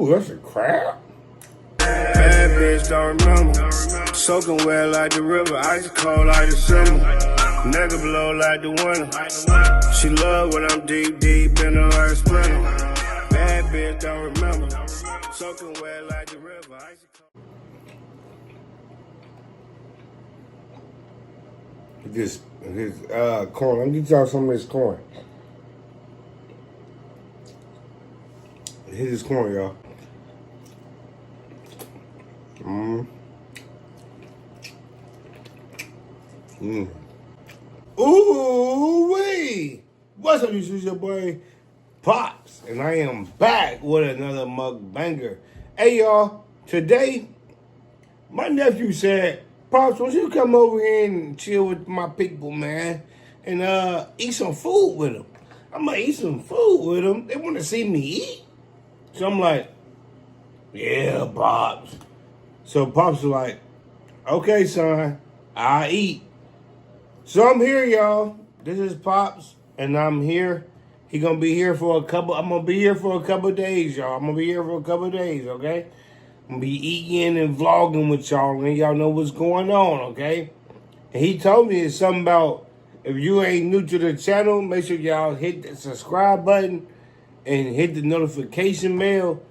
Ooh, that's a crab. Bad bitch don't remember. Soaking wet like the river, ice cold like the summer. Nigga blow like the winter. She love when I'm deep, deep in her like a sprinter. Bad bitch don't remember. Soaking wet like the river, ice cold. His corn. Let me get y'all some of this corn. Here's his corn, y'all. Ooh wee! What's up, you your boy Pops, and I am back with another mukbanger. Hey y'all, today my nephew said, Pops, won't you come over here and chill with my people, man, and eat some food with them? I'm gonna eat some food with them. They want to see me eat, so I'm like, yeah, Pops. So Pops was like, okay, son, I'll eat. So I'm here, y'all. This is Pops, and I'm here. He gonna be here for I'm gonna be here for a couple days, y'all. I'm gonna be here for a couple days, okay? I'm gonna be eating and vlogging with y'all, and y'all know what's going on, okay? And he told me it's something about, if you ain't new to the channel, make sure y'all hit the subscribe button and hit the notification bell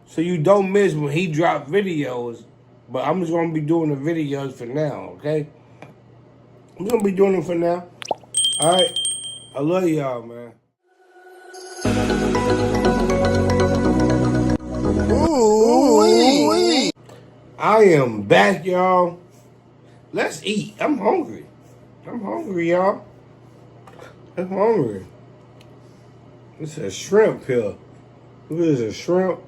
so you don't miss when he drop videos. But I'm just gonna be doing the videos for now, okay? I'm gonna be doing them for now. All right. I love y'all, man. Ooh. I am back, y'all. Let's eat. I'm hungry. Y'all. I'm hungry. It's a shrimp here. This is a shrimp.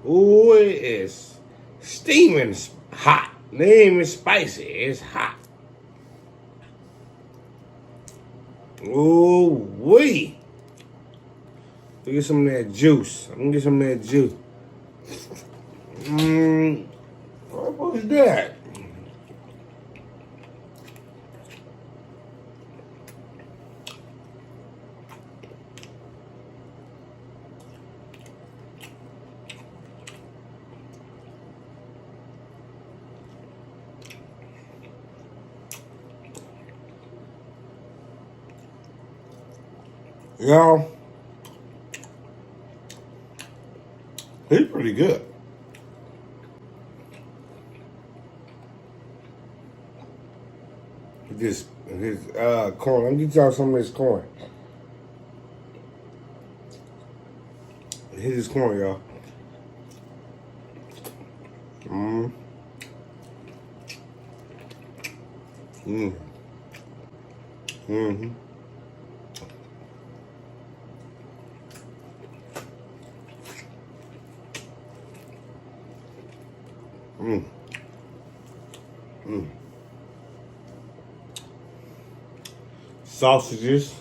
Ooh, it is steaming hot. It ain't even spicy. It's hot. Ooh, wee. Let me get some of that juice. I'm gonna get some of that juice. What was that? Y'all, he's pretty good. His corn. Let me get y'all some of this corn. Here's his corn, y'all. Sausages.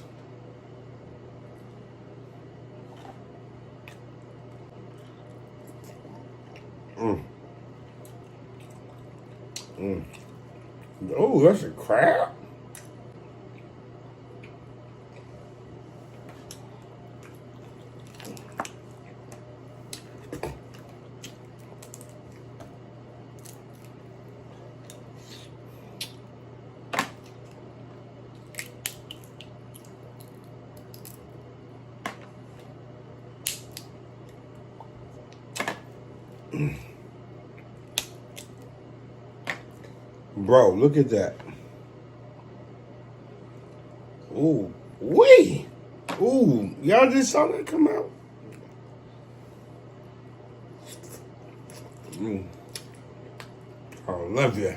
Oh, that's a crab. Bro, look at that. Ooh, wee. Ooh, y'all just saw that come out? I love you.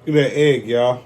Look at that egg, y'all.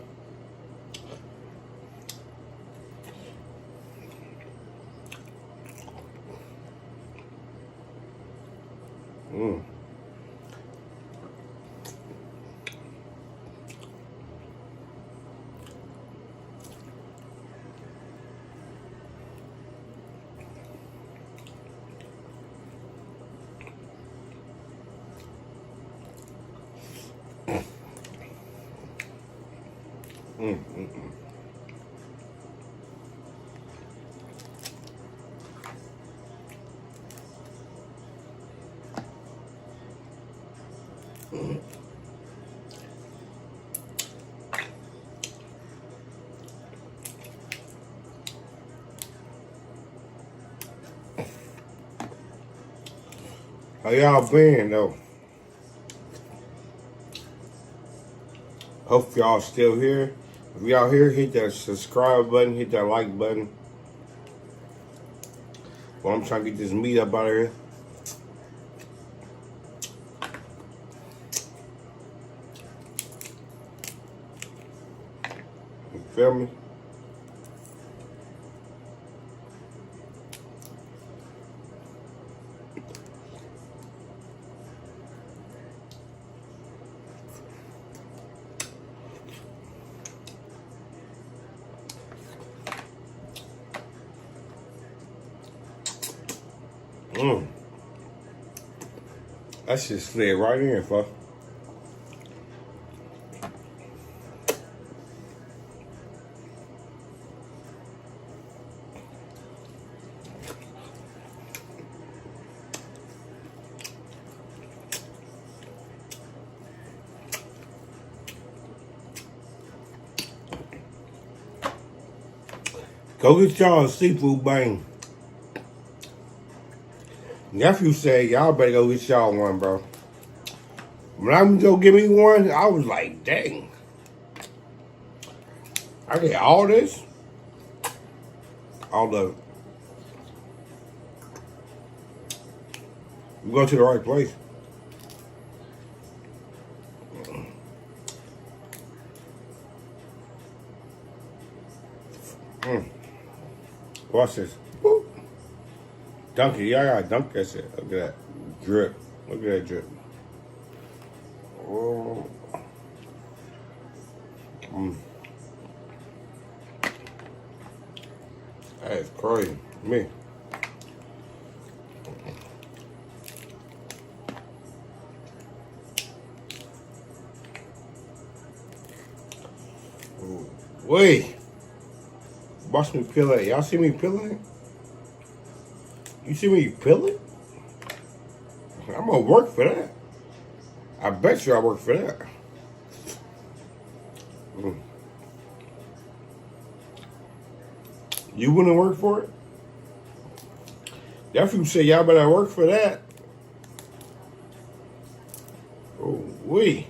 How y'all been though? Hope y'all still here. If y'all here, hit that subscribe button, hit that like button. Well, I'm trying to get this meat up out of here. You feel me? That shit slid right in, fuck. Go get y'all a seafood bang. Nephew said, y'all better go get y'all one, bro. When I was go get me one, I was like, dang. I get all this? All of it. You go to the right place. Watch this. Boop. Dunk it. Y'all gotta dunk that shit. Look at that drip. Look at that drip. Oh. That is crazy. Me. Wait. Watch me peel it. Y'all see me peeling it? You see me peel it? I'm gonna work for that. I bet you I work for that. You wouldn't work for it? That's what you say, y'all better work for that. Oh, wait.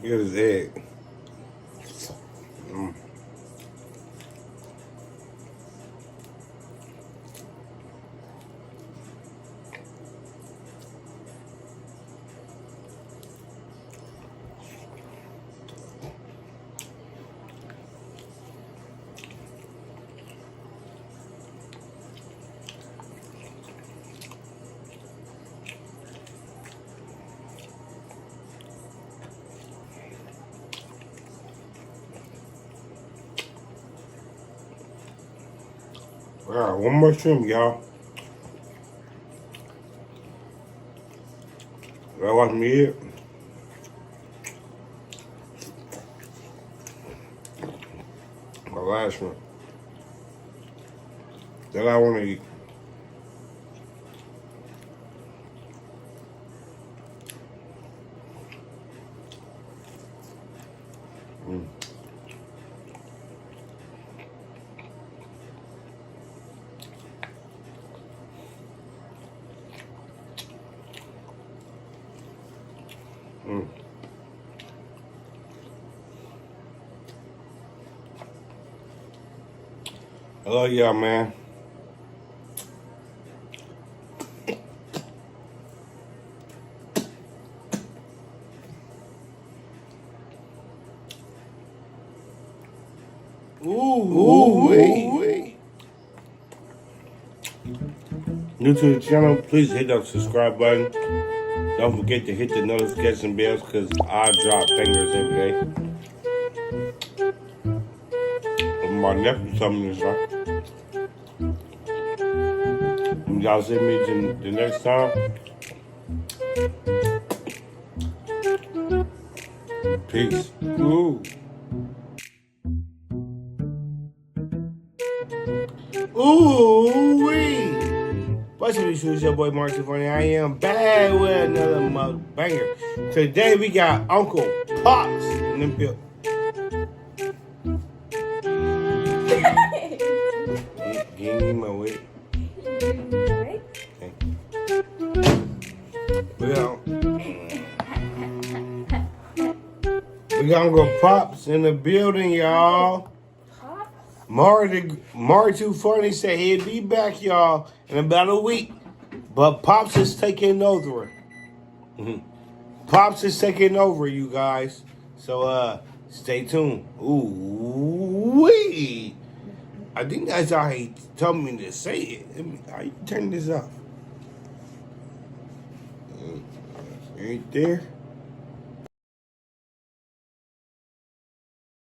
Here's his egg. Alright, one more shrimp, y'all. Y'all watch me eat. My last one. That I want to eat. I love y'all, man. Ooh. New to the channel, please hit that subscribe button. Don't forget to hit the notification bells because I drop bangers every day. My nephew told me this, right? Y'all see me the next time. Peace. Ooh. Ooh-wee. What's up, it's your boy Mark Funny. I am back with another mukbanger. Today we got Uncle Pops in the building. Give me my weight. Okay. We got Uncle Pops in the building, y'all. Mar Too Funny said he'd be back, y'all, in about a week. But Pops is taking over. Pops is taking over, you guys. So stay tuned. Ooh-wee. I think that's how he told me to say it. How you turn this off? Right there.